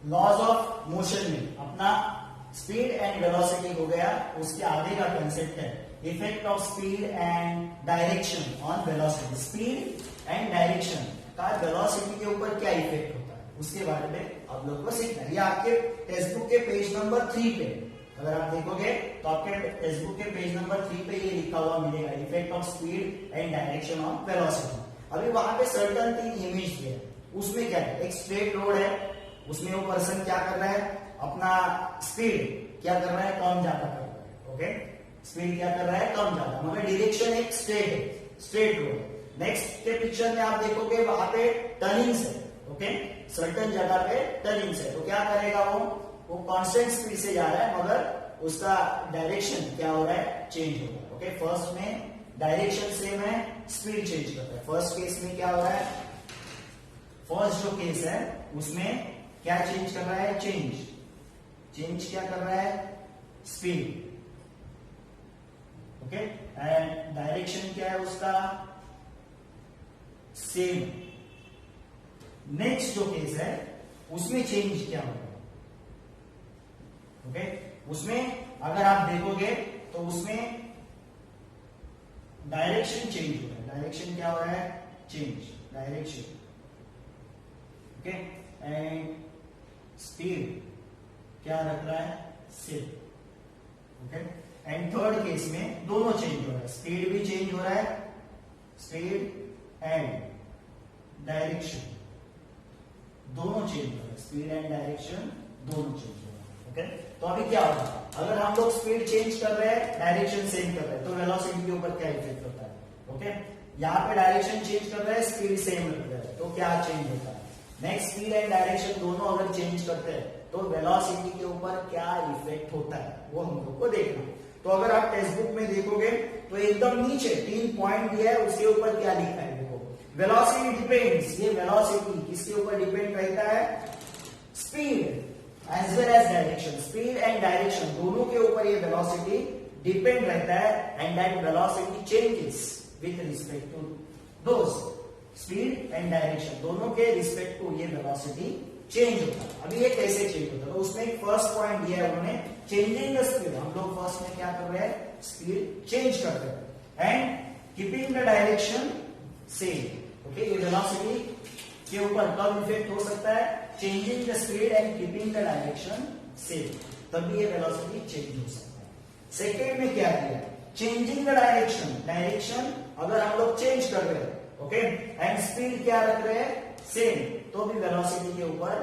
Laws of motion में अपना speed and velocity हो गया, उसके आगे का कंसेप्ट है effect of speed and direction on velocity. Speed and direction का वेलोसिटी के ऊपर क्या इफेक्ट होता है उसके बारे में आप लोग को सीखना है। ये आपके टेक्स्ट बुक के पेज नंबर 3 पे अगर आप देखोगे तो आपके टेक्स्ट बुक के पेज नंबर 3 पे ये लिखा हुआ मिलेगा, effect of speed and direction on velocity. अभी वहां पे सर्टन 3 इमेज दिए, उसमें क्या है, एक स्ट्रेट रोड है, उसमें वो पर्सन क्या कर रहा है, अपना स्पीड क्या कर रहा है, कम ज्यादा कर रहा है। ओके, स्पीड क्या कर रहा है, कम ज्यादा, मगर डायरेक्शन एक स्ट्रेट है, स्ट्रेट रोड। नेक्स्ट के पिक्चर में आप देखोगे वहां पे टर्निंग्स है। ओके, सर्टन जगह पे टर्निंग्स है, तो क्या करेगा वो कांस्टेंट स्पीड से जा रहा है, मगर उसका डायरेक्शन क्या हो रहा है, चेंज हो रहा है। ओके, फर्स्ट में डायरेक्शन सेम है, स्पीड चेंज करता है। फर्स्ट केस में क्या हो रहा है, फर्स्ट जो केस है उसमें क्या चेंज कर रहा है, चेंज क्या कर रहा है, स्पीड। ओके, एंड डायरेक्शन क्या है उसका, सेम। नेक्स्ट जो केस है उसमें चेंज क्या होगा, ओके, उसमें अगर आप देखोगे तो उसमें डायरेक्शन चेंज हो रहा है। डायरेक्शन क्या हो रहा है, change direction. Okay, and speed क्या रख रहा है, same. Okay, and third case में दोनों चेंज हो रहा है, स्पीड भी चेंज हो रहा है, स्पीड एंड डायरेक्शन दोनों चेंज हो रहा है, स्पीड एंड डायरेक्शन दोनों चेंज हो रहा है। ओके, तो अभी क्या होगा, अगर हम लोग स्पीड चेंज कर रहे हैं, डायरेक्शन सेम कर रहे हैं, तो वेलोसिटी के ऊपर क्या इफेक्ट होता है। ओके, यहाँ पे डायरेक्शन चेंज कर रहे हैं, स्पीड सेम रख रहे हैं, तो क्या चेंज होता है। नेक्स्ट, स्पीड एंड डायरेक्शन दोनों अगर चेंज करते हैं तो वेलोसिटी के ऊपर क्या इफेक्ट होता है वो हम लोग को देखना। तो अगर आप टेक्स्ट बुक में देखोगे तो एकदम नीचे 3 पॉइंट दिया है, उसके ऊपर क्या लिखा है, देखो, वेलोसिटी डिपेंड्स। ये वेलोसिटी किसके ऊपर डिपेंड रहता है, speed as well as direction. Speed and direction दोनों के ऊपर ये वेलोसिटी डिपेंड रहता है, and that velocity changes with respect to those. Speed and direction दोनों के रिस्पेक्ट टू ये वेलोसिटी चेंज होता है। अभी ये कैसे चेंज होता है, तो उसमें एक फर्स्ट पॉइंट दिया है उन्होंने, चेंजिंग द स्पीड। हम लोग फर्स्ट में क्या कर रहे हैं, स्पीड चेंज करते हैं, and keeping the direction same. Okay, ये वेलोसिटी के ऊपर कब इफेक्ट हो सकता है, changing the speed and keeping the direction same, तभी ये वेलोसिटी चेंज हो सकता है। सेकेंड में क्या किया, चेंजिंग द डायरेक्शन। डायरेक्शन अगर हम लोग चेंज कर रहे हैं, ओके, एंड स्पीड क्या रख रहे हैं, सेम, तो भी वेलोसिटी के ऊपर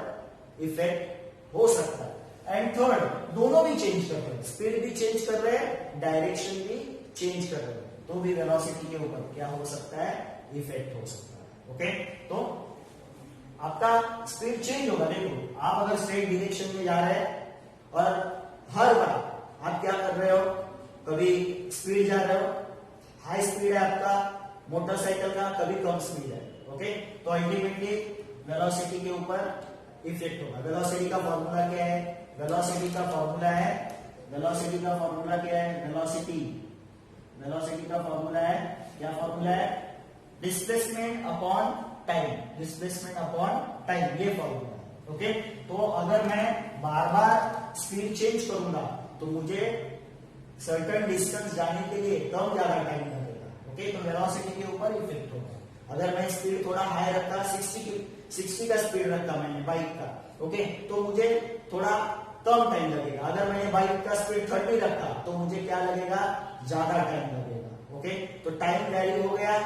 इफेक्ट हो सकता है। एंड थर्ड, दोनों भी चेंज कर रहे हैं, स्पीड भी चेंज कर रहे हैं, डायरेक्शन भी चेंज कर रहे हैं, तो भी वेलोसिटी के ऊपर क्या हो सकता है, इफेक्ट हो सकता है। ओके, तो आपका स्पीड चेंज होगा। देखो, आप अगर स्ट्रेट डायरेक्शन में जा रहे हैं और हर बार आप क्या कर रहे हो, कभी स्पीड जा रहे हो, हाई स्पीड है आपका मोटरसाइकिल का, कभी कम स्पीड है। ओके, तो अल्टीमेटली वेलोसिटी के ऊपर इफेक्ट होगा। वेलोसिटी का फॉर्मूला क्या है, वेलोसिटी का फॉर्मूला है, वेलोसिटी का फॉर्मूला क्या है, वेलोसिटी का फॉर्मूला है, क्या फॉर्मूला है, displacement upon time, displacement upon time, ये फॉर्मूला है। ओके, तो अगर मैं बार बार स्पीड चेंज करूंगा तो मुझे सर्टेन डिस्टेंस जाने के लिए कम ज्यादा टाइम लगेगा। ओके, तो वेलोसिटी के ऊपर इफेक्ट होगा। अगर मैं स्पीड थोड़ा हाई रखता, 60 का स्पीड रखता मैंने बाइक का, ओके, तो मुझे थोड़ा कम टाइम लगेगा। अगर मैंने बाइक का स्पीड 30 रखा तो मुझे क्या लगेगा, ज्यादा टाइम लगेगा। ओके, तो टाइम वैरी हो गया,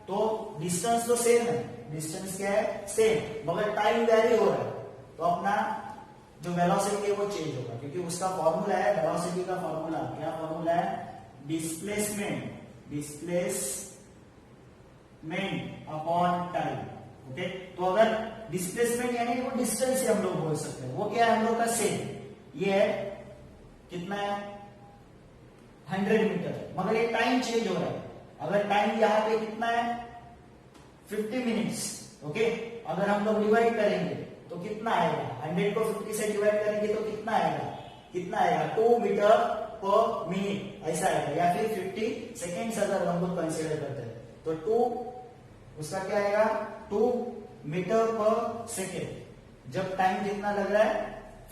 तो डिस्टेंस तो सेम है, डिस्टेंस क्या है, सेम, मगर टाइम वैरी हो रहा है, तो अपना जो वेलोसिटी है वो चेंज होगा, क्योंकि उसका फॉर्मूला है, वेलोसिटी का फॉर्मूला क्या फॉर्मूला है, डिस्प्लेसमेंट अपॉन टाइम। ओके, तो अगर डिस्प्लेसमेंट यानी वो डिस्टेंस से हम लोग बोल सकते हैं, वो क्या है हम लोग का सेम, ये है कितना है 100 मीटर, मगर ये टाइम चेंज हो रहा है। अगर टाइम यहाँ पे कितना है 50 मिनट्स, ओके, अगर हम लोग डिवाइड करेंगे तो कितना आएगा, 100 को 50 से डिवाइड करेंगे तो कितना आएगा 2 मीटर पर मिनट ऐसा आएगा, या फिर 50 सेकेंड्स अगर हम लोग कंसिडर करते हैं तो 2 उसका क्या आएगा 2 मीटर पर सेकेंड। जब टाइम कितना लग रहा है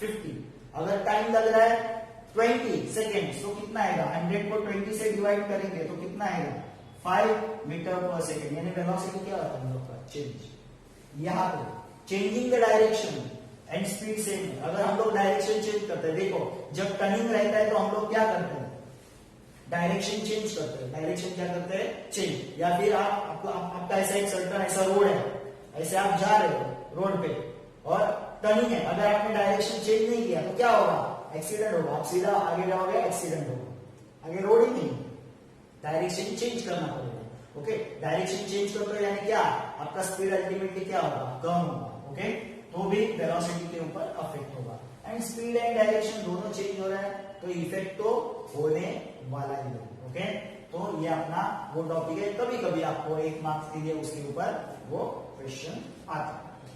50, अगर टाइम लग रहा है 20 सेकेंड तो कितना आएगा, 100 को 20 से डिवाइड करेंगे तो कितना आएगा 5 मीटर पर सेकेंड, यानी वेलोसिटी क्या होता है हम लोग का चेंज। यहाँ पे changing the direction and speed same है। अगर हम लोग डायरेक्शन चेंज करते हैं, देखो जब टर्निंग रहता है तो हम लोग क्या करते हैं, डायरेक्शन चेंज करते हैं। डायरेक्शन क्या करते हैं, चेंज। या फिर आपका ऐसा एक सर्कल ऐसा रोड है, ऐसे आप जा रहे हो रोड पे और टर्निंग है, अगर आपने डायरेक्शन चेंज नहीं किया तो क्या होगा, एक्सीडेंट होगा। आप सीधा आगे जाओगे, एक्सीडेंट होगा, आगे रोड ही नहीं, डायरेक्शन चेंज करना पड़ेगा। ओके, डायरेक्शन चेंज करते हो यानी क्या, आपका स्पीड अल्टीमेटली क्या होगा, कम होगा। ओके, तो भी वेलोसिटी के ऊपर अफेक्ट होगा। एंड स्पीड एंड डायरेक्शन दोनों चेंज हो रहा है तो इफेक्ट तो होने वाला ही है। ओके, तो ये अपना वो टॉपिक है, कभी कभी आपको 1 मार्क्स के लिए उसके ऊपर वो क्वेश्चन आता है।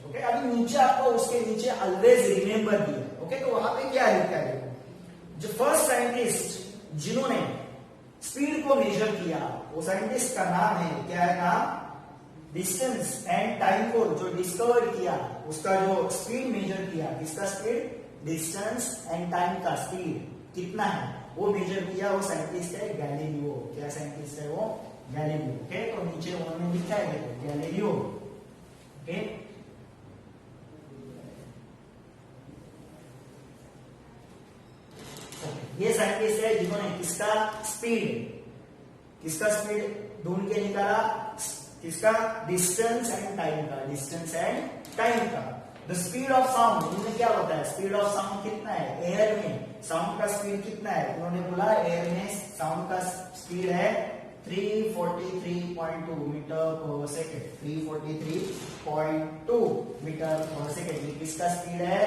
ओके, अभी नीचे आपको उसके नीचे ऑलवेज रिमेंबर दिया। ओके, तो वहां पे क्या लिखा है, जो फर्स्ट साइंटिस्ट जिन्होंने स्पीड को मेजर किया वो साइंटिस्ट का नाम है, क्या है नाम, डिस्टेंस एंड टाइम को जो डिस्कवर किया, उसका जो स्पीड मेजर किया, किसका स्पीड, डिस्टेंस एंड टाइम का स्पीड कितना है वो मेजर किया, वो साइंटिस्ट है गैलीलियो। क्या साइंटिस्ट है वो, गैलीलियो। ओके, तो नीचे उन्होंने लिखा है देखो गैलीलियो। ओके, ये साइंटिस्ट है जिन्होंने किसका स्पीड ढूंढ के निकाला, किसका, डिस्टेंस एंड टाइम का, डिस्टेंस एंड टाइम का। द स्पीड ऑफ साउंड, उन्होंने क्या बताया, स्पीड ऑफ साउंड कितना है, एयर में साउंड का स्पीड कितना है, उन्होंने बोला एयर में साउंड का स्पीड है 343.2 मीटर पर सेकेंड, 343.2 मीटर पर सेकेंड। किसका स्पीड है,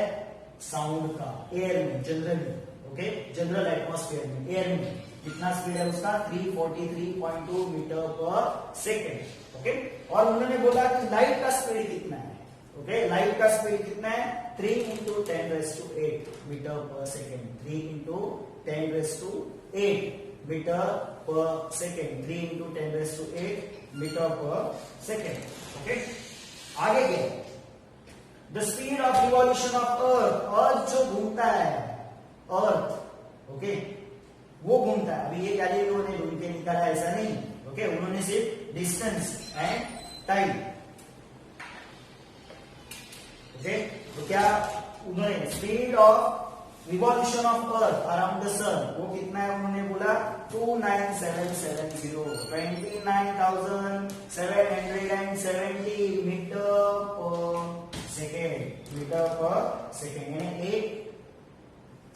साउंड का, एयर में, जनरली। ओके, जनरल एटमॉस्फेयर में, एयर में कितना स्पीड है उसका, 343.2 मीटर पर सेकेंड। ओके, और उन्होंने बोला कि लाइट का स्पीड कितना है। ओके, लाइट का स्पीड कितना है, 3 × 10⁸ मीटर पर सेकेंड, 3 × 10⁸ मीटर पर सेकेंड, 3 × 10⁸ मीटर पर सेकेंड। ओके, आगे क्या, the speed of revolution of earth, earth जो घूमता है, अर्थ, ओके, वो घूमता है। अभी ये गैलीलियो ने ढूंढ के निकाला ऐसा नहीं। ओके, उन्होंने सिर्फ डिस्टेंस एंड टाइम। ओके, तो क्या उन्होंने speed of revolution of earth around the sun वो कितना है, उन्होंने बोला 29770, 29,770 मीटर पर सेकेंड, मीटर पर सेकेंड, यानी 1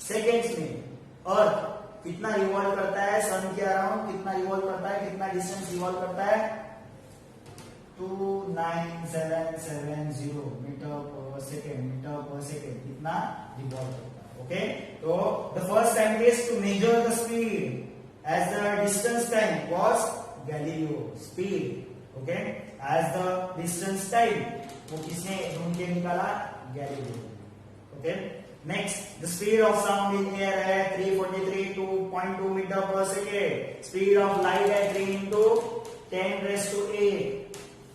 सेकेंड्स में अर्थ कितना रिवॉल्व करता है, सन के अराउंड कितना रिवॉल्व करता है, कितना डिस्टेंस रिवॉल्व करता है, 29770 मीटर पर सेकेंड, मीटर पर सेकेंड कितना रिवॉल्व करता है। ओके, तो the first scientist to measure the speed as the distance time was Galileo, speed. Okay, as the distance time वो किसने ढूंढ के निकाला, Galileo. Okay, next, the speed of sound in air है 343.2 मीटर पर सेकेंड, स्पीड ऑफ लाइट है 3 × 10⁸.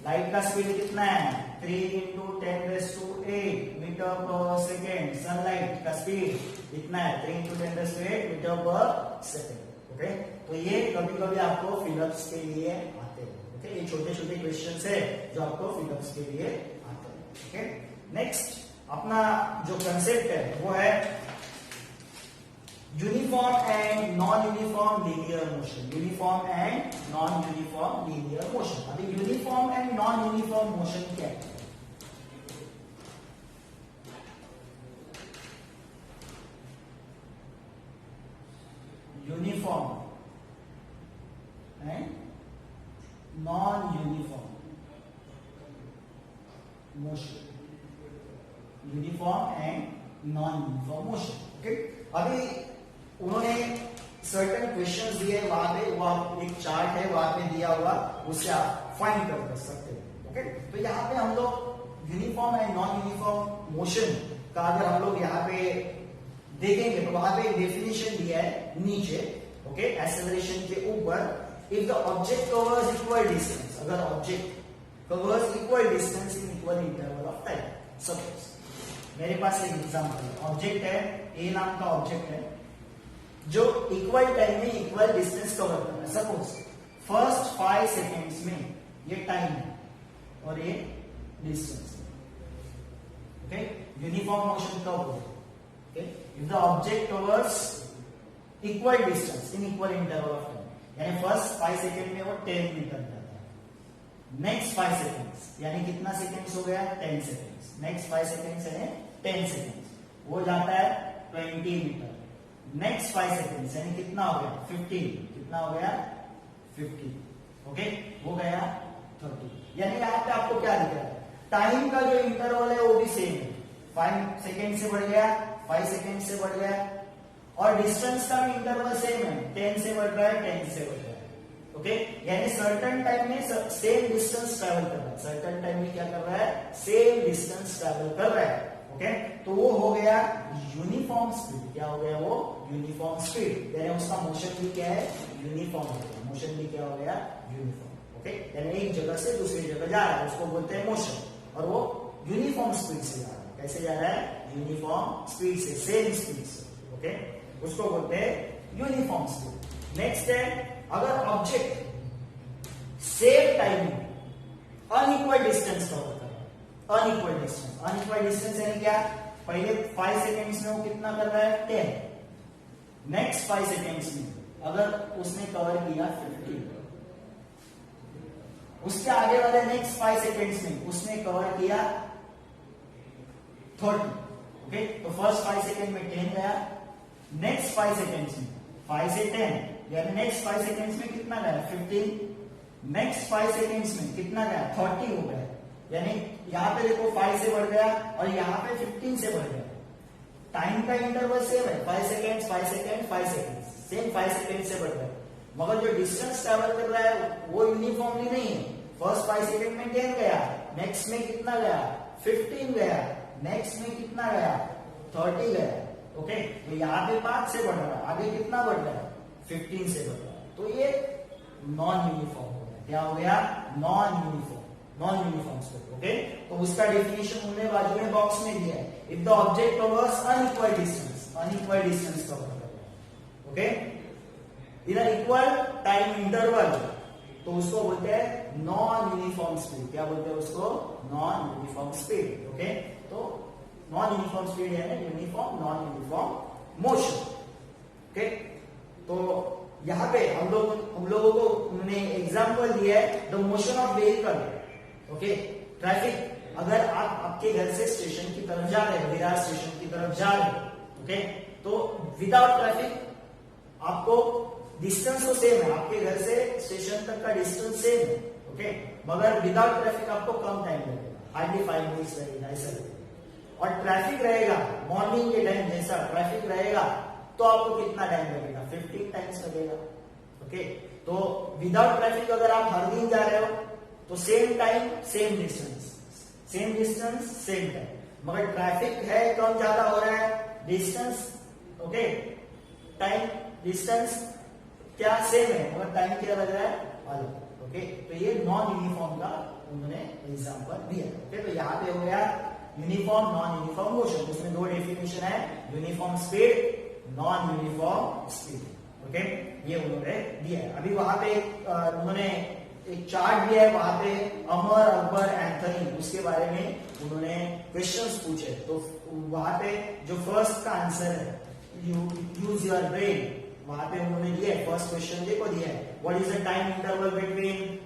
Light का speed कितना है, 3 × 10⁸ मीटर पर सेकेंड। सनलाइट का स्पीड कितना है, 3 × 10⁸ मीटर पर सेकेंड। ओके, तो ये कभी कभी आपको फिलअप्स के लिए आते हैं। ओके, ये छोटे छोटे क्वेश्चंस है जो आपको फिलअप्स के लिए आते हैं। ओके, नेक्स्ट अपना जो कंसेप्ट है वो है uniform and non uniform linear motion, uniform and non uniform linear motion. अभी uniform and non uniform motion क्या है, uniform and non uniform motion, uniform and non uniform motion. Okay, अभी उन्होंने सर्टेन क्वेश्चंस दिए, वहां पे वो एक चार्ट है वहां पे दिया हुआ, उससे आप फाइंड कर सकते हैं। ओके, तो यहाँ पे हम लोग uniform and non uniform motion का अगर हम लोग यहाँ पे देखेंगे तो वहां पे डेफिनेशन दिया है नीचे। ओके, एक्सेलरेशन के ऊपर, if the object covers equal distance, अगर object covers equal distance in equal interval of time, suppose मेरे पास एक एग्जांपल है, ऑब्जेक्ट है, ए नाम का ऑब्जेक्ट है जो इक्वल टाइम में इक्वल डिस्टेंस कवर कर रहा है। सपोज फर्स्ट 5 सेकेंड्स में ये टाइम है और ये डिस्टेंस, ओके, यूनिफॉर्म मोशन का होगा। Okay, if the object covers equal distance in equal interval of time, यानी फर्स्ट 5 सेकेंड में वो 10 मीटर जाता है, नेक्स्ट 5 सेकेंड्स यानी कितना सेकेंड्स हो गया 10 सेकेंड्स, नेक्स्ट 5 सेकेंड्स यानी 10 सेकेंड्स वो जाता है 20 मीटर, नेक्स्ट 5 सेकेंड्स यानी कितना हो गया 15, कितना हो गया 50, ओके, हो गया 30। यानी यहाँ पे आपको क्या दिख रहा है, टाइम का जो इंटरवल है वो भी सेम है, 5 सेकेंड से बढ़ गया, 5 सेकेंड से बढ़ गया, और डिस्टेंस का भी इंटरवल सेम है, 10 से बढ़ रहा है, 10 से बढ़ रहा है, ओके, यानी सर्टेन टाइम में सेम डिस्टेंस ट्रैवल कर रहा है, सर्टेन टाइम में क्या कर रहा है, सेम डिस्टेंस ट्रैवल कर रहा है, ओके, तो वो हो गया यूनिफॉर्म स्पीड। क्या हो गया वो यूनिफॉर्म स्पीड, यानी उसका मोशन भी क्या है यूनिफॉर्म हो गया, मोशन भी क्या हो गया यूनिफॉर्म, ओके, यानी एक जगह से दूसरी जगह जा रहा है उसको बोलते हैं मोशन, और वो यूनिफॉर्म स्पीड से जा रहा है। कैसे जा रहा है, यूनिफॉर्म स्पीड से, सेम स्पीड से, ओके, उसको बोलते हैं यूनिफॉर्म स्पीड। नेक्स्ट है, अगर ऑब्जेक्ट सेम टाइम में अनइक्वल डिस्टेंस कवर कर रहा है, अनइक्वल डिस्टेंस यानी क्या, पहले 5 सेकेंड्स में वो कितना कर रहा है 10, नेक्स्ट 5 सेकेंड्स में अगर उसने कवर किया 50, उसके आगे वाले नेक्स्ट 5 सेकेंड्स में उसने कवर किया 30, ओके, तो फर्स्ट 5 सेकेंड में 10 गया, नेक्स्ट 5 सेकेंड्स में 5 से 10 यानी नेक्स्ट 5 सेकेंड्स में कितना गया 15, नेक्स्ट 5 सेकेंड्स में कितना गया 30 हो गया, यानी यहां पे देखो 5 से बढ़ गया और यहां पे 15 से बढ़ गया, टाइम का इंटरवल सेम है, 5 second 5 second 5 second, same 5 second से बढ़ गया, मगर जो डिस्टेंस ट्रैवल कर रहा है वो यूनिफॉर्मली नहीं है। फर्स्ट 5 सेकेंड में 10 गया, नेक्स्ट में कितना गया 15 गया, नेक्स्ट में कितना गया 30 गया, ओके, तो यहाँ पे 5 से बढ़ रहा है, आगे कितना बढ़ रहा है 15 से बढ़ रहा है, तो ये नॉन यूनिफॉर्म हो गया। क्या हो गया, नॉन यूनिफॉर्म स्पीड, ओके, तो उसका डेफिनेशन उन्होंने बाजू में बॉक्स में दिया है, if the object covers unequal distance cover कर रहा है, okay, in equal time interval, तो उसको बोलते हैं नॉन यूनिफॉर्म स्पीड। क्या बोलते हैं उसको, नॉन यूनिफॉर्म स्पीड, ओके, तो नॉन यूनिफॉर्म स्पीड है uniform non uniform motion, okay, तो यहाँ पे हम लोगों को उन्होंने एग्जांपल दिया है the motion of vehicle, okay, traffic, अगर आप आपके घर से स्टेशन की तरफ जा रहे हैं, विरार स्टेशन की तरफ जा रहे हैं, ओके, तो विदाउट ट्रैफिक आपको डिस्टेंस तो सेम है, आपके घर से स्टेशन तक का डिस्टेंस सेम है, ओके, मगर विदाउट ट्रैफिक आपको कम टाइम लगेगा, हार्डली 5 मिनट्स लगेगा, ऐसा लगेगा, और ट्रैफिक रहेगा मॉर्निंग के टाइम जैसा ट्रैफिक रहेगा तो आपको कितना टाइम लगेगा 15 टाइम्स लगेगा, ओके, तो विदाउट ट्रैफिक अगर आप हर दिन जा रहे हो तो same time same distance same time, मगर ट्रैफिक है कम ज्यादा हो रहा है, डिस्टेंस, ओके, टाइम डिस्टेंस क्या सेम है मगर टाइम क्या लग रहा है अलग, ओके, तो ये नॉन यूनिफॉर्म का उन्होंने एग्जांपल दिया, ओके, तो यहाँ पे हो गया यूनिफॉर्म नॉन यूनिफॉर्म मोशन, उसमें 2 डेफिनेशन है, uniform speed, non uniform speed, okay, ये उन्होंने दिया है। अभी वहां पे उन्होंने एक चार्ट दिया है, वहां पे अमर अकबर एंथनी उसके बारे में उन्होंने क्वेश्चंस पूछे, तो वहां पे जो फर्स्ट का आंसर है यूज योर ब्रेन, वहां पे उन्होंने दिया है, फर्स्ट क्वेश्चन देखो दिया है, what is the time interval between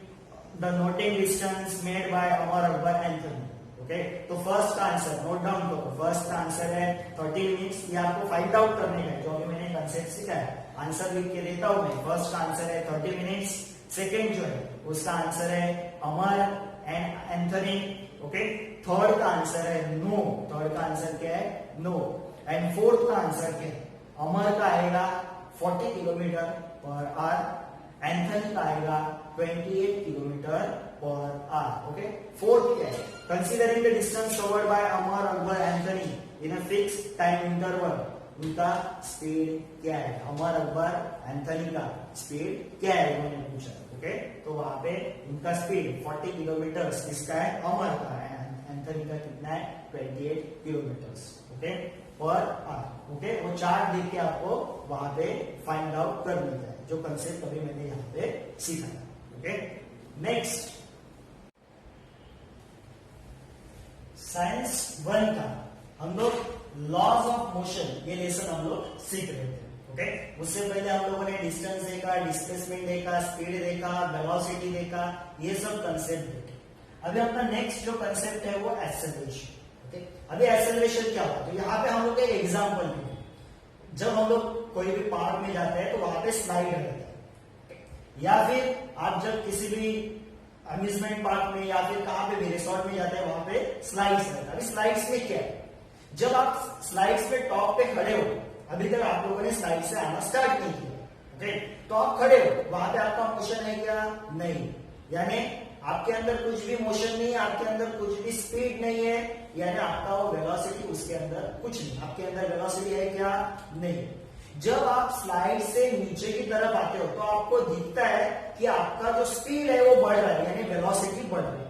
the noting distance made by Amar Akbar Anthony, okay, तो फर्स्ट का आंसर नोट डाउन करो, फर्स्ट का आंसर है 30 मिनट्स, ये आपको फाइंड आउट करने का है, जो भी मैंने कंसेप्ट सिखाया, आंसर लिख के देता हूं मैं, फर्स्ट का आंसर है 30 मिनट्स, सेकेंड जो है उसका आंसर है अमर एंड एंथनी, ओके, थर्ड का आंसर है नो, थर्ड का आंसर क्या है नो, एंड फोर्थ का आंसर क्या है, अमर का आएगा 40 किलोमीटर पर आवर, एंथनी का आएगा 28 kilometre per hour, okay, fourth क्या है, considering the distance covered by Amar Akbar Anthony in a fixed time interval, उनका स्पीड क्या है, अमर अकबर एंथनी का स्पीड क्या है उन्होंने पूछा, ओके, तो वहां पे उनका स्पीड 40 किलोमीटर किसका है, अमर का है, एंड तरीका कितना है 28 kilometre okay per hour okay. वो चार्ट देख के आपको वहां पे फाइंड आउट कर लेता है जो कंसेप्ट अभी मैंने यहाँ पे सीखा है ओके। नेक्स्ट साइंस 1 का हम लोग लॉज ऑफ मोशन ये लेसन हम लोग सीख रहे थे ओके। उससे पहले हम लोगों ने डिस्टेंस देखा, डिस्प्लेसमेंट देखा, स्पीड देखा, वेलोसिटी देखा, ये सब कंसेप्ट देखे। अभी अपना नेक्स्ट जो कंसेप्ट है वो एक्सेलरेशन ओके। अभी एक्सेलरेशन क्या होता है तो यहाँ पे हम लोग एक एग्जांपल लेंगे। जब हम लोग कोई भी पार्क में जाते हैं तो वहां पे स्लाइड रहता है या फिर आप जब किसी भी अम्यूजमेंट पार्क में या फिर कहां पे भी रिसोर्ट में जाते हैं वहां पे स्लाइड्स रहता है। अभी स्लाइड्स में क्या है, जब आप स्लाइड्स पे टॉप पे खड़े हो, अभी तक आप लोगों ने स्लाइड से आना स्टार्ट नहीं किया ओके, तो आप खड़े हो, वहां पे आपका मोशन है क्या? नहीं, यानी आपके अंदर कुछ भी मोशन नहीं है, आपके अंदर कुछ भी स्पीड नहीं है, यानी आपका वो वेलोसिटी उसके अंदर कुछ नहीं, आपके अंदर वेलोसिटी है क्या? नहीं। जब आप स्लाइड से नीचे की तरफ आते हो तो आपको दिखता है कि आपका जो स्पीड है वो बढ़ रहा है, यानी वेलोसिटी बढ़ रही है।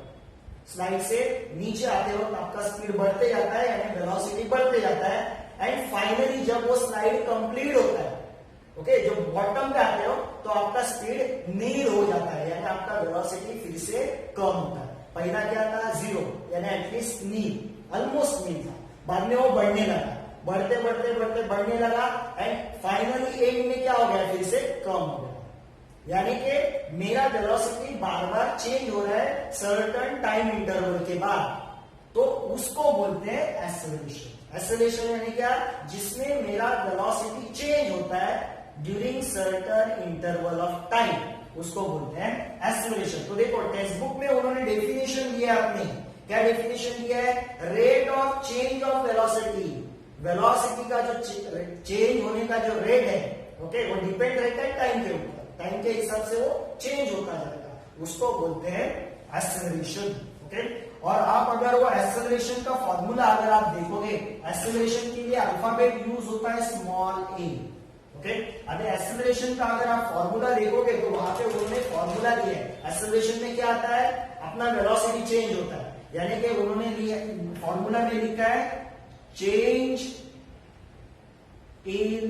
स्लाइड से नीचे आते हो तो आपका स्पीड बढ़ते जाता है, यानी वेलोसिटी बढ़ते जाता है। एंड फाइनली जब वो स्लाइड कंप्लीट होता है ओके, जो बॉटम पे आते हो तो आपका स्पीड नील हो जाता है, यानी आपका वेलोसिटी फिर से कम होता है। पहला क्या था? 0, यानी एटलीस्ट नील, ऑलमोस्ट नील था, बाद में वो बढ़ने लगा, बढ़ते बढ़ते बढ़ते बढ़ने लगा एंड फाइनली एंड में क्या हो गया? फिर से कम हो गया, यानी कि मेरा वेलोसिटी बार बार चेंज हो रहा है सर्टेन टाइम इंटरवल के बाद, तो उसको बोलते हैं एक्सेलरेशन। एक्सेलरेशन यानी क्या? जिसमें मेरा वेलोसिटी चेंज होता है during certain interval of time, उसको बोलते हैं एक्सेलरेशन। तो देखो टेक्स्ट बुक में उन्होंने डेफिनेशन दिया, आपने क्या डेफिनेशन दिया है? Rate of change of velocity, velocity का जो चेंज होने का जो रेट है ओके, वो डिपेंड रहता है टाइम के ऊपर, टाइम के हिसाब से वो चेंज होता जाएगा, उसको बोलते हैं एक्सेलरेशन ओके। और आप अगर वो एक्सेलरेशन का फॉर्मूला अगर आप देखोगे, एक्सेलरेशन के लिए अल्फाबेट यूज होता है स्मॉल ए ओके। अभी एक्सेलरेशन का अगर आप फॉर्मूला देखोगे तो वहां पे उन्होंने फॉर्मूला दिया है। एक्सेलरेशन में क्या आता है? अपना वेलोसिटी चेंज होता है, यानी कि उन्होंने फॉर्मूला में लिखा है change in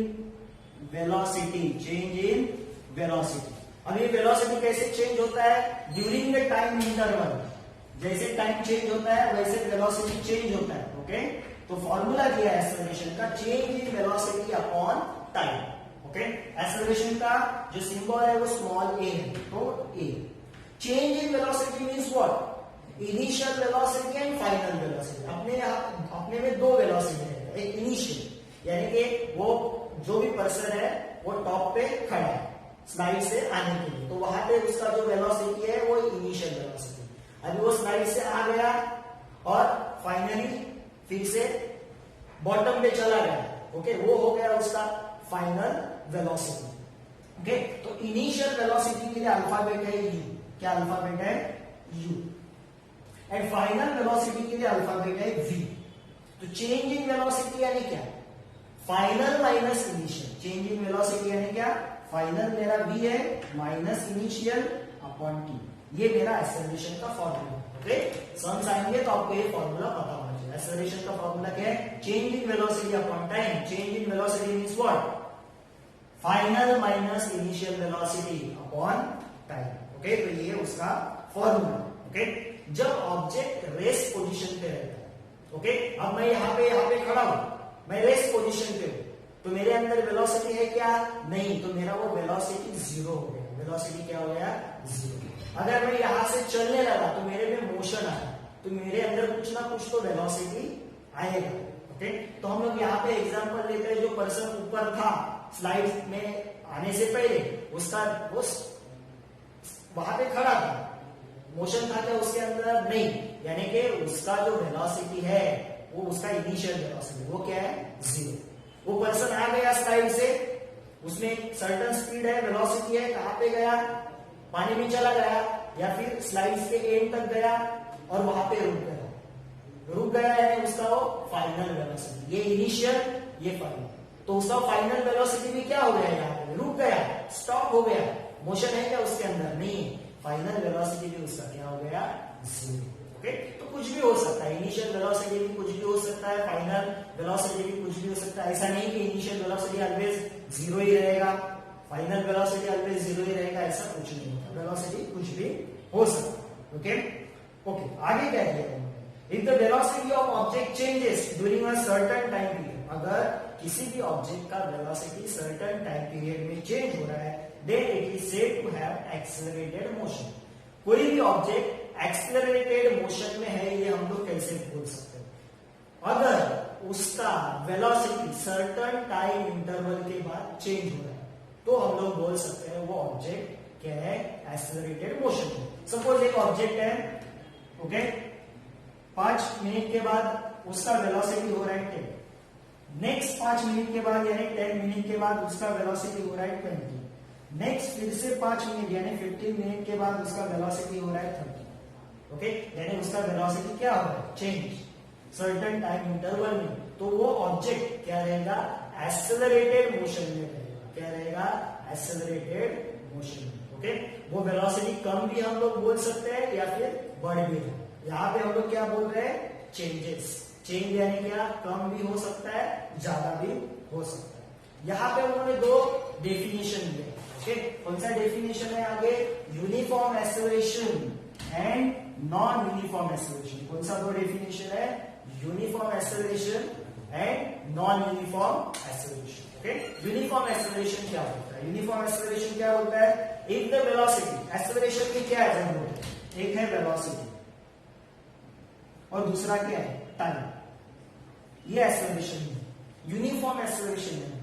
velocity, change in velocity. अब ये वेलोसिटी कैसे चेंज होता है? ड्यूरिंग द टाइम इंटरवल, जैसे टाइम चेंज होता है वैसे वेलोसिटी चेंज होता है ओके। तो फॉर्मूला दिया है एक्सेलरेशन का, change in velocity upon time okay. Acceleration का जो सिंबल है वो स्मॉल ए है, तो a. Change in velocity means what? Initial velocity and final velocity. अपने में दो वेलोसिटी है, एक इनिशियल यानी कि वो जो भी पर्सन है वो टॉप पे खड़ा है स्लाइड से आने के लिए, तो वहां पे उसका जो वेलोसिटी है वो इनिशियल वेलोसिटी। अभी वो स्लाइड से आ गया और फाइनली फिर से बॉटम पे चला गया ओके, वो हो गया उसका फाइनल वेलोसिटी ओके। तो इनिशियल वेलोसिटी के लिए अल्फाबेट है यू, क्या अल्फाबेट है? यू। एंड फाइनल वेलोसिटी के लिए अल्फाबेट है वी। तो चेंज इन वेलोसिटी यानी क्या? Final minus initial. Change in velocity यानी क्या? फाइनल मेरा v है माइनस इनिशियल अपॉन टी, ये मेरा एक्सेलरेशन का फॉर्मूला ओके। सम्स आएंगे तो आपको ये फॉर्मूला पता होना चाहिए। एक्सेलरेशन का फॉर्मूला क्या है? Change in velocity upon time. Change in velocity means what? Final minus initial velocity upon time okay. तो ये उसका फॉर्मूला ओके। जब ऑब्जेक्ट रेस्ट पोजीशन पे रहता है ओके, अब मैं यहाँ पे खड़ा हूं, मैं रेस्ट पोजीशन पे हूं, तो मेरे अंदर वेलोसिटी है क्या? नहीं, तो मेरा वो वेलोसिटी 0 हो गया। वेलोसिटी क्या हो गया? 0। अगर मैं यहां से चलने लगा तो मेरे में मोशन आया, तो मेरे अंदर कुछ ना कुछ तो वेलोसिटी आएगा ओके। तो हम लोग यहाँ पे एग्जांपल लेते हैं, जो पर्सन ऊपर था स्लाइड में आने से पहले, उसका वो वहां पे खड़ा था, मोशन था क्या उसके अंदर? नहीं, यानी कि उसका जो वेलोसिटी है वो उसका इनिशियल वेलोसिटी वो क्या है? 0। वो पर्सन आ गया स्लाइड से, उसमें सर्टेन स्पीड है, वेलोसिटी है, कहां पे गया? पानी में चला गया या फिर स्लाइड्स के एंड तक गया और वहां पे रुक गया यानी उसका वो फाइनल वेलोसिटी। ये इनिशियल, ये फाइनल, तो उसका फाइनल वेलोसिटी भी क्या हो गया? यहाँ पे रुक गया, स्टॉप हो गया। मोशन है क्या उसके अंदर? नहीं, फाइनल वेलोसिटी भी उसका क्या हो गया? 0 ओके। तो कुछ भी हो सकता है, इनिशियल वेलोसिटी भी कुछ भी हो सकता है, फाइनल वेलोसिटी भी कुछ भी हो सकता है। ऐसा नहीं कि इनिशियल वेलोसिटी ऑलवेज जीरो ही रहेगा, फाइनल वेलोसिटी ऑलवेज जीरो ही रहेगा, ऐसा कुछ नहीं होता, वेलोसिटी कुछ भी हो सकता है। ओके ओके, आगे क्या किया उन्होंने, if the velocity of object changes during a certain time period, अगर किसी भी ऑब्जेक्ट का वेलोसिटी सर्टेन टाइम पीरियड में चेंज हो रहा है, then it is said to have accelerated motion. कोई भी ऑब्जेक्ट एक्सेलरेटेड मोशन में है, ये हम लोग कैसे बोल सकते हैं, अगर उसका वेलोसिटी सर्टेन टाइम इंटरवल के बाद चेंज हो रहा है, तो हम लोग बोल सकते हैं वो ऑब्जेक्ट क्या है, एक्सेलरेटेड मोशन में। सपोज एक ऑब्जेक्ट है, ओके, 5 मिनट के बाद उसका वेलोसिटी हो रहा है 10, नेक्स्ट 5 मिनट के बाद यानी 10 मिनट के बाद उसका वेलोसिटी हो रहा है 20, नेक्स्ट फिर से 5 मिनट यानी 15 मिनट के बाद उसका वेलोसिटी हो रहा है 30। ओके, यानी उसका वेलोसिटी क्या हो रहा है, चेंज सर्टेन टाइम इंटरवल में, तो वो ऑब्जेक्ट क्या रहेगा, एक्सेलरेटेड मोशन में रहेगा। क्या रहेगा, एक्सेलरेटेड मोशन में। ओके, वो वेलोसिटी कम भी हम लोग बोल सकते हैं या फिर बढ़ भी है। यहाँ पे हम लोग क्या बोल रहे हैं, चेंजेस। चेंज यानी क्या, कम भी हो सकता है, ज्यादा भी हो सकता है। यहाँ पे उन्होंने दो डेफिनेशन दिए। ओके, कौन सा डेफिनेशन है आगे, uniform acceleration and non uniform acceleration. कौन सा दो डेफिनेशन है, uniform acceleration and non uniform acceleration. Okay, uniform acceleration क्या होता है, यूनिफॉर्म एक्सेलरेशन क्या होता है, इफ द वेलोसिटी, एक्सेलरेशन में क्या है, एक है वेलोसिटी और दूसरा क्या है, टाइम, ये एक्सेलरेशन है। यूनिफॉर्म एक्सेलरेशन है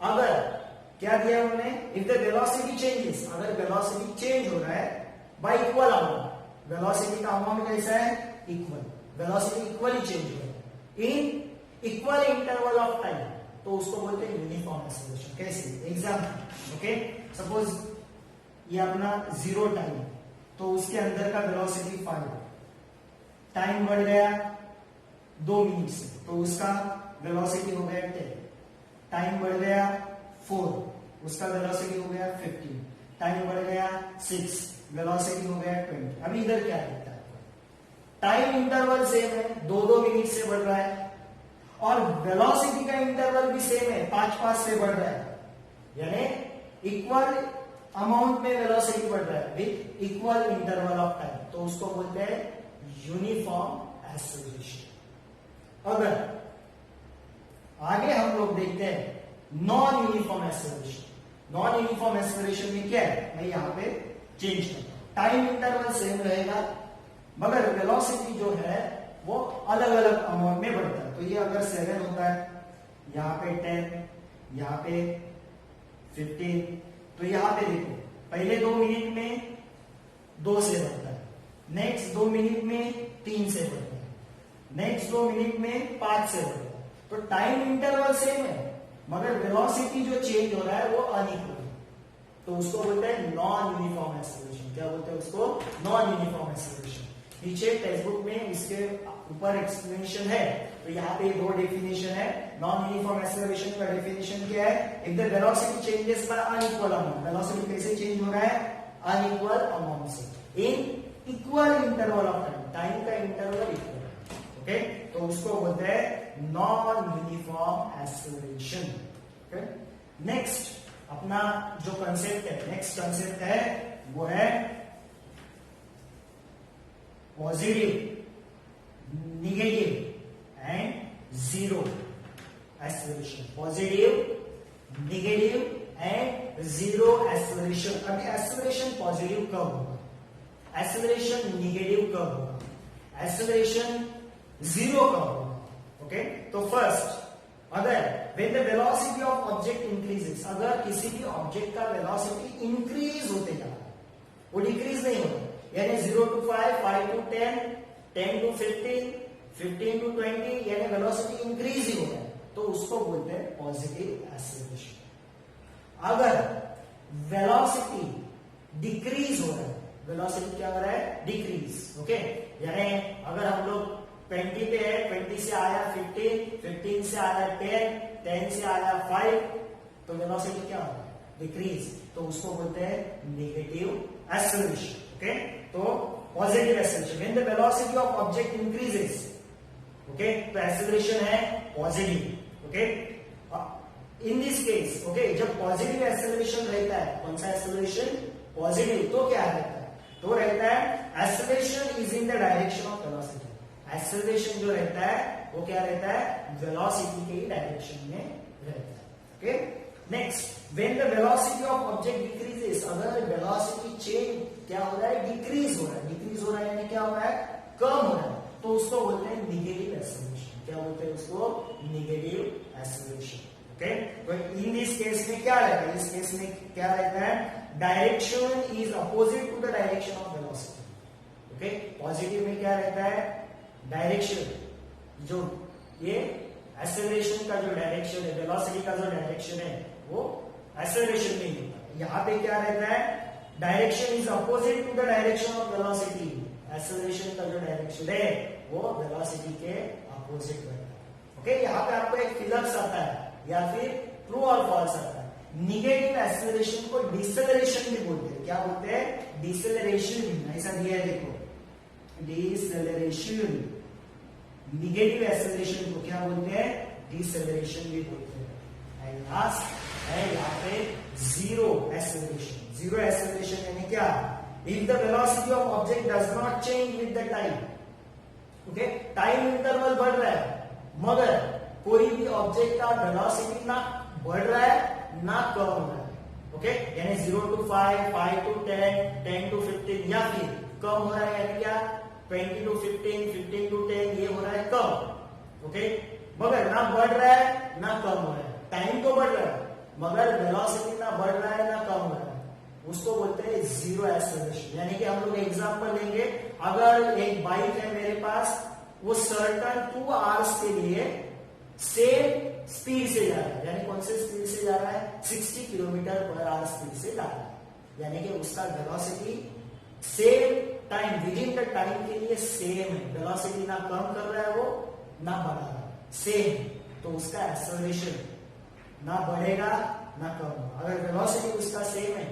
अगर क्या दिया उन्होंने, इफ द वेलोसिटी चेंजेस, अगर वेलोसिटी चेंज हो रहा है बाय इक्वल अमाउंट, वेलोसिटी का अमाउंट कैसा है, इक्वल, वेलोसिटी इक्वली चेंज हो रहा है इन इक्वल इंटरवल ऑफ टाइम, तो उसको बोलते हैं यूनिफॉर्म एक्सेलरेशन। कैसे, एग्जाम्पल, ओके, सपोज ये अपना 0 टाइम, तो उसके अंदर का वेलोसिटी 5, टाइम बढ़ गया 2 मिनट से, तो उसका वेलोसिटी हो गया 10, टाइम बढ़ गया 4, उसका वेलोसिटी हो गया 15, टाइम बढ़ गया 6, वेलोसिटी हो गया 20। अभी इधर क्या दिखता है, टाइम इंटरवल सेम है, 2-2 मिनट से बढ़ रहा है, और वेलोसिटी का इंटरवल भी सेम है, 5-5 से बढ़ रहा है, यानी इक्वल अमाउंट में वेलोसिटी बढ़ रहा है with equal interval of time, तो उसको बोलते हैं यूनिफॉर्म एक्सेलरेशन। अगर आगे हम लोग देखते हैं non uniform acceleration. Non uniform acceleration में क्या है, मैं यहां पे चेंज करता हूं, टाइम इंटरवल सेम रहेगा मगर वेलोसिटी जो है वो अलग अलग अमाउंट में बढ़ता है। तो ये अगर 7 होता है, यहाँ पे 10, यहाँ पे 15, तो यहाँ पे देखो पहले 2 मिनट में 2 से बढ़ता है, नेक्स्ट 2 मिनट में 3 से बढ़ता है, नेक्स्ट 2 मिनट में 5 से बढ़ता है। तो टाइम इंटरवल सेम है मगर वेलोसिटी जो चेंज हो रहा है वो अनइक्वल, तो उसको बोलते हैं नॉन यूनिफॉर्म एक्सेलरेशन। क्या बोलते हैं उसको, नॉन यूनिफॉर्म एक्सेलरेशन। नीचे टेक्स्ट बुक में इसके ऊपर एक्सप्लेनेशन है, तो यहाँ पे 2 डेफिनेशन है। नॉन यूनिफॉर्म एक्सेलरेशन का डेफिनेशन क्या है, if the velocity changes by unequal amount, velocity कैसे चेंज हो रहा है, अनइक्वल अमाउंट से इन equal interval of time, time का इंटरवल इक्वल। ओके, तो उसको बोलते हैं non uniform acceleration. Okay, next अपना जो कंसेप्ट है, नेक्स्ट कंसेप्ट है वो है positive, negative and zero acceleration. Positive, negative and zero acceleration. अभी एक्सेलरेशन पॉजिटिव कब होगा, एक्सेलरेशन नेगेटिव कब होगा, एक्सेलरेशन जीरो कब होगा। ओके, तो फर्स्ट, अगर when the velocity of object increases, अगर किसी भी ऑब्जेक्ट का वेलोसिटी इंक्रीज होते जा रहा है, वो डिक्रीज नहीं होता, यानी 0 to 5, 5 to 10, 10 to 15, 15 to 20, यानी वेलोसिटी इंक्रीज ही हो रहा है, तो उसको बोलते हैं पॉजिटिव एक्सेलरेशन। अगर वेलोसिटी डिक्रीज हो रहा है, वेलोसिटी क्या हो रहा है, डिक्रीज। ओके, यानी अगर हम लोग 20 पे है, 20 से आया 15, 15 से आया 10, 10 से आया 5, तो वेलोसिटी क्या हो रहा है, डिक्रीज, तो उसको बोलते हैं नेगेटिव एक्सेलरेशन। ओके, तो positive acceleration, when the velocity of object increases, okay, तो एक्सेलरेशन है positive, okay. In this case, okay, जब पॉजिटिव एक्सेलरेशन रहता है, कौन सा एक्सेलरेशन, पॉजिटिव, तो क्या रहता है, तो रहता है acceleration is in the direction of velocity. Acceleration जो रहता है वो क्या रहता है, वेलोसिटी के डायरेक्शन में रहता है, okay. Next, when the velocity of object decreases, अगर वेलोसिटी चेंज क्या हो रहा है, डिक्रीज हो रहा है, डिक्रीज हो रहा है यानी क्या हो रहा है, कम हो रहा है, तो उसको बोलते हैं निगेटिव एक्सेलरेशन। क्या बोलते हैं उसको, निगेटिव एक्सेलरेशन, ओके। तो इन दिस केस में क्या रहता है, इस केस में क्या रहता है, direction is opposite to the direction of velocity, okay. Positive में क्या रहता है, डायरेक्शन, जो ये एक्सेलरेशन का जो डायरेक्शन है, वेलोसिटी का जो डायरेक्शन है, वो एक्सेलरेशन में ही होता है। यहाँ पे क्या रहता है, direction is opposite to the direction of velocity. Acceleration का जो डायरेक्शन है वो वेलोसिटी के अपोजिट रहता है, ओके। यहाँ पे आपको एक फिलप्स आता है या फिर ट्रू और फॉल्स आता है। निगेटिव एक्सेलरेशन को डिसेलरेशन भी बोलते हैं। क्या बोलते हैं, डिसेलरेशन, ऐसा दिया है देखो, डिसेलरेशन। निगेटिव एक्सेलरेशन को क्या बोलते हैं, डिसेलरेशन भी बोलते हैं। एंड लास्ट है यहाँ पे जीरो एक्सेलरेशन। जीरो एक्सेलरेशन यानी क्या, if the velocity of object does not change with the time, okay, time interval बढ़ रहा है मगर कोई भी ऑब्जेक्ट का वेलोसिटी ना बढ़ रहा है ना कम हो रहा है, ओके, यानी 0 to 5, 5 to 10, 10 to 15, या फिर कम हो रहा है यानी क्या, 20 to 15, 15 to 10, ये हो रहा है कम, ओके, मगर ना बढ़ रहा है ना कम हो रहा है। टाइम तो बढ़ रहा है मगर वेलोसिटी ना बढ़ रहा है ना कम हो रहा है, उसको बोलते हैं जीरो एक्सेलरेशन। यानी कि हम लोग एग्जांपल लेंगे, अगर एक बाइक है मेरे पास, वो सर्टन 2 आवर्स के लिए सेम स्पीड से जा रहा है, यानी कौन से स्पीड से जा रहा है, 60 किलोमीटर पर आवर स्पीड से जा रहा है, यानी कि उसका velocity same time, with in the time के लिए सेम है, वेलोसिटी ना कम कर रहा है वो ना बढ़ा रहा है, सेम, तो उसका एक्सेलरेशन ना बढ़ेगा ना कम होगा। अगर वेलोसिटी उसका सेम है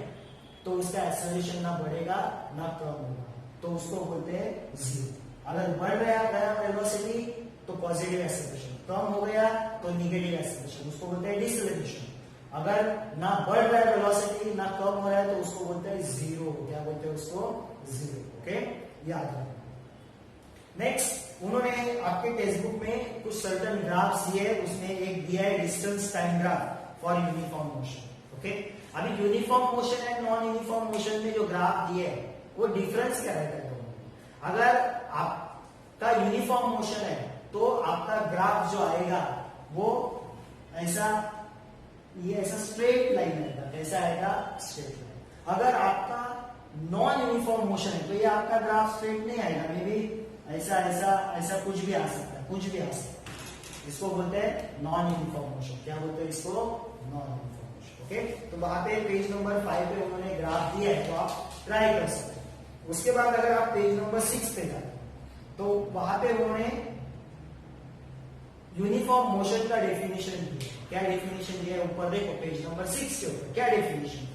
तो उसका एक्सेलरेशन ना बढ़ेगा ना कम होगा, तो उसको बोलते हैं जीरो। अगर बढ़ गया वेलोसिटी तो पॉजिटिव एक्सेलरेशन, कम हो गया तो निगेटिव एक्सेलरेशन, उसको बोलते हैं डिसेलरेशन। अगर ना बढ़ रहा है वेलोसिटी ना कम हो रहा है तो उसको बोलते हैं जीरो। क्या बोलते हैं उसको, जीरो, ओके, याद रखना। नेक्स्ट, उन्होंने आपके टेक्स्ट बुक में कुछ सर्टन ग्राफ्स दिए, उसमें एक दिया है distance time graph for uniform motion, okay. अभी uniform motion and non uniform motion में जो ग्राफ दिए है वो डिफरेंस क्या रहता है। अगर आपका यूनिफॉर्म मोशन है तो आपका ग्राफ जो आएगा वो ऐसा, ये ऐसा स्ट्रेट लाइन आएगा, कैसा आएगा, स्ट्रेट लाइन। अगर आपका नॉन यूनिफॉर्म मोशन है तो ये आपका ग्राफ स्ट्रेट नहीं आएगा, मे बी ऐसा ऐसा ऐसा कुछ भी आ सकता है, कुछ भी आ सकता है, इसको बोलते हैं नॉन यूनिफॉर्म मोशन। क्या बोलते हैं इसको, नॉन यूनिफॉर्म मोशन, ओके। तो वहां पे पेज नंबर 5 पे उन्होंने ग्राफ दिया है तो आप ट्राई कर सकते हैं। उसके बाद अगर आप पेज नंबर 6 पे जाते तो वहां पे उन्होंने यूनिफॉर्म मोशन का डेफिनेशन दिया। क्या डेफिनेशन दिया है, ऊपर देखो पेज नंबर 6 के ऊपर क्या definition,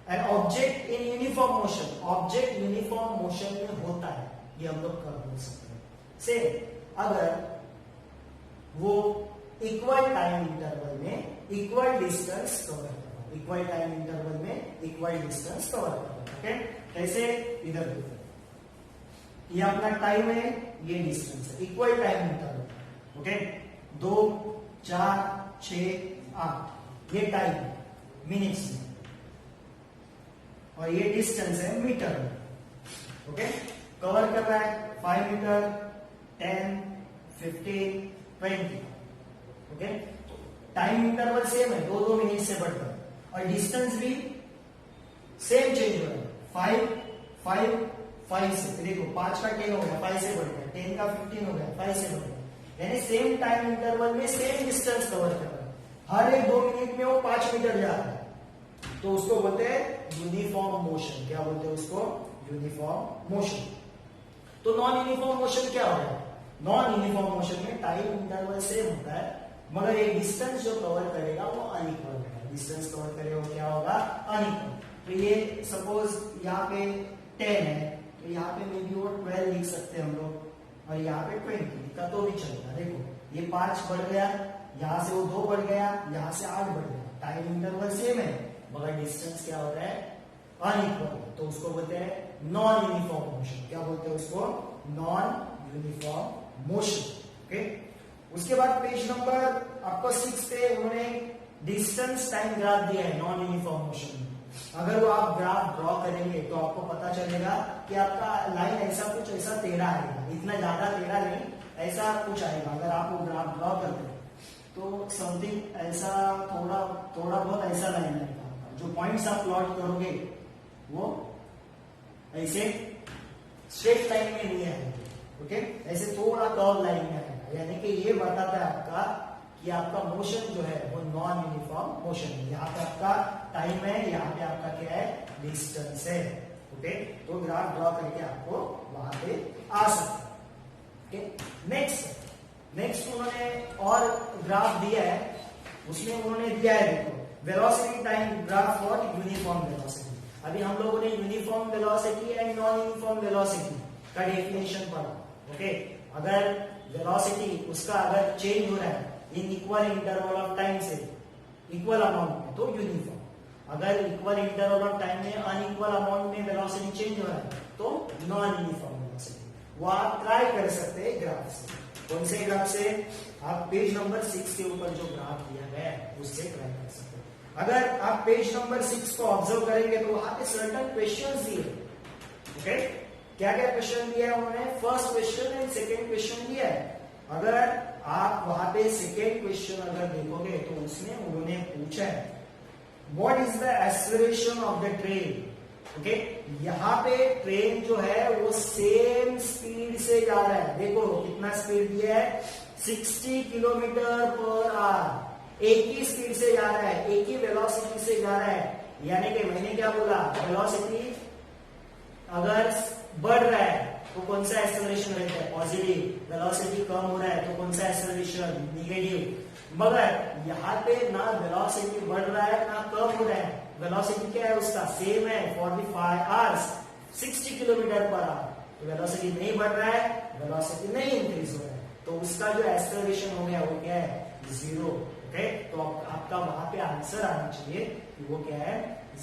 an object in uniform motion, object uniform motion में होता है, ये हम लोग कर बोल सकते हैं। से अगर वो इक्वल टाइम इंटरवल में इक्वल डिस्टेंस कवर करता है, इक्वल टाइम इंटरवल में इक्वल डिस्टेंस कवर करता है, ओके। कैसे, इधर देखो, ये अपना टाइम है, ये डिस्टेंस है, इक्वल टाइम इंटरवल, ओके। 2, 4, 6, 8 ये टाइम मिनट्स में, और ये डिस्टेंस है मीटर में, ओके। कवर कर रहा है 5 meter, 10, 15, 20, okay. Time interval same है, 2-2 मिनट से बढ़कर, और डिस्टेंस भी सेम चेंज हो रहा है, 5 से, देखो 5 का 10 हो गया, 5 से बढ़ गया, 10 का 15 हो गया, 5 से बढ़ गया, यानी सेम टाइम इंटरवल में सेम डिस्टेंस कवर कर रहा है। हर एक 2 मिनट में वो 5 मीटर जा रहा है, तो उसको बोलते हैं यूनिफॉर्म मोशन। क्या बोलते हैं उसको, यूनिफॉर्म मोशन। तो नॉन यूनिफॉर्म मोशन क्या होता है, नॉन यूनिफॉर्म मोशन में टाइम इंटरवल सेम होता है मगर ये डिस्टेंस जो कवर करेगा वो अनइक्वल होगा, डिस्टेंस कवर करेगा वो क्या होगा, अनइक्वल। तो ये सपोज यहाँ पे 10 है तो यहाँ पे मे बी वो 12 लिख सकते हैं हम लोग, और यहाँ पे 20 लिखा तो भी चलेगा। देखो ये 5 बढ़ गया, यहाँ से वो 2 बढ़ गया, यहाँ से 8 बढ़ गया, टाइम इंटरवल सेम है मगर डिस्टेंस क्या हो रहा है, अनइक्वल। तो उसको बोलते हैं नॉन यूनिफॉर्म मोशन। क्या बोलते हैं उसको? Non uniform motion. ओके, उसके बाद पेज नंबर आपको 6 पे उन्होंने डिस्टेंस टाइम ग्राफ दिया है नॉन यूनिफॉर्म मोशन में। अगर वो आप ग्राफ ड्रॉ करेंगे तो आपको पता चलेगा कि आपका लाइन ऐसा कुछ ऐसा टेढ़ा आएगा, इतना ज्यादा टेढ़ा नहीं, ऐसा कुछ आएगा। अगर आप वो ग्राफ ड्रॉ करते हैं तो समथिंग ऐसा थोड़ा बहुत ऐसा लाइन आएगा। जो पॉइंट्स आप प्लॉट करोगे वो ऐसे स्ट्रेट लाइन में नहीं आएंगे, ओके, ऐसे थोड़ा कर्व लाइन में आएगा। यानी कि ये बताता है आपका कि आपका मोशन जो है वो नॉन यूनिफॉर्म मोशन है। यहाँ पे आपका टाइम है, यहाँ पे आपका क्या है, डिस्टेंस है। ओके, तो ग्राफ ड्रॉ करके आपको वहां पे आ सकता है। नेक्स्ट उन्होंने और ग्राफ दिया है, उसमें उन्होंने दिया है देखो velocity time graph for uniform velocity. अभी हम लोगों ने uniform velocity and non uniform velocity का डेफिनेशन पढ़ा। ओके, अगर वेलोसिटी उसका अगर चेंज हो रहा है इन इक्वल इंटरवल ऑफ टाइम से इक्वल अमाउंट में तो यूनिफॉर्म, अगर इक्वल इंटरवल ऑफ टाइम में अनइक्वल अमाउंट में वेलोसिटी चेंज हो रहा है तो नॉन यूनिफॉर्म वेलोसिटी। वो आप ट्राई कर सकते हैं ग्राफ से। कौन से ग्राफ से? आप पेज नंबर 6 के ऊपर जो ग्राफ दिया गया है उससे ट्राई कर सकते हैं। अगर आप पेज नंबर 6 को ऑब्जर्व करेंगे तो वहां पे सर्टेन क्वेश्चंस दिए। ओके, क्या क्या क्वेश्चन दिया है उन्होंने? First question and second question दिया है। अगर आप वहां पे सेकेंड क्वेश्चन अगर देखोगे तो उसमें उन्होंने पूछा है what is the acceleration of the train. Okay, यहाँ पे ट्रेन जो है वो सेम स्पीड से जा रहा है। देखो कितना स्पीड दिया है, 60 किलोमीटर पर आवर। एक ही स्पीड से जा रहा है, एक ही वेलोसिटी से जा रहा है। यानी कि मैंने क्या बोला, वेलोसिटी अगर बढ़ रहा है तो कौन सा एक्सेलरेशन रहता है, पॉजिटिव। वेलोसिटी कम हो रहा है तो कौन सा एक्सेलरेशन, निगेटिव। मगर यहाँ पे ना वेलोसिटी बढ़ रहा है ना कम हो रहा है, वेलोसिटी क्या है उसका, सेम है 45 आवर्स 60 किलोमीटर पर आवर। तो वेलोसिटी नहीं बढ़ रहा है, वेलोसिटी नहीं इंक्रीज हो रहा है, तो उसका जो एक्सेलरेशन हो गया वो क्या है, 0। ओके, तो आपका वहां पे आंसर आना चाहिए कि वो क्या है,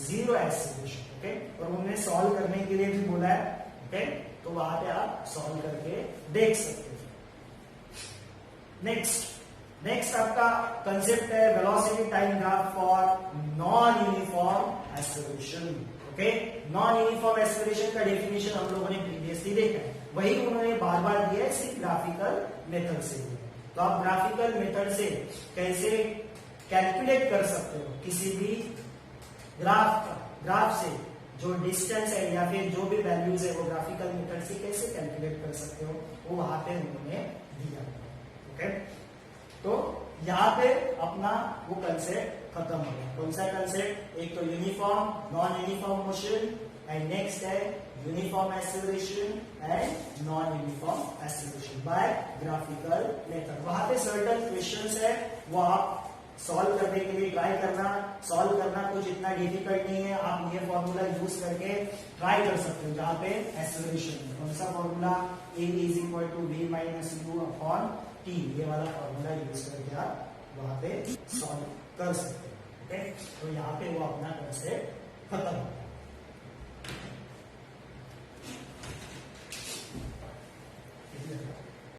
0 एक्सेलरेशन। ओके, और उन्होंने सॉल्व करने के लिए भी बोला है। ओके, तो वहां पे आप सॉल्व करके देख सकते हैं। नेक्स्ट आपका कंसेप्ट है velocity time graph for non uniform acceleration. Okay, non uniform acceleration का डेफिनेशन हम लोगों ने प्रीवियसली देखा है, वही उन्होंने बार बार दिया है, सिर्फ ग्राफिकल मेथड से। तो आप ग्राफिकल मेथड से कैसे कैलकुलेट कर सकते हो किसी भी ग्राफ से जो डिस्टेंस है या फिर जो भी वैल्यूज है वो ग्राफिकल मेथड से कैसे कैलकुलेट कर सकते हो, वो वहां पे उन्होंने दिया। ओके, तो यहाँ पे अपना वो कंसेप्ट खत्म हो गया। कौन सा कंसेप्ट? एक तो uniform, non uniform motion, and next है uniform acceleration and non uniform acceleration by graphical method. वहां पे सर्टेन क्वेश्चंस है, वो आप सॉल्व करने के लिए ट्राई करना। सॉल्व करना कुछ इतना डिफिकल्ट नहीं है, आप ये फॉर्मूला यूज करके ट्राई कर सकते हो। जहां पे एक्सेलरेशन कौन सा formula, a is equal to v minus u upon t, ये वाला फॉर्मूला यूज करके आप वहां पे सॉल्व कर सकते हो। ओके, तो यहाँ पे वो अपना कंसेप्ट खत्म।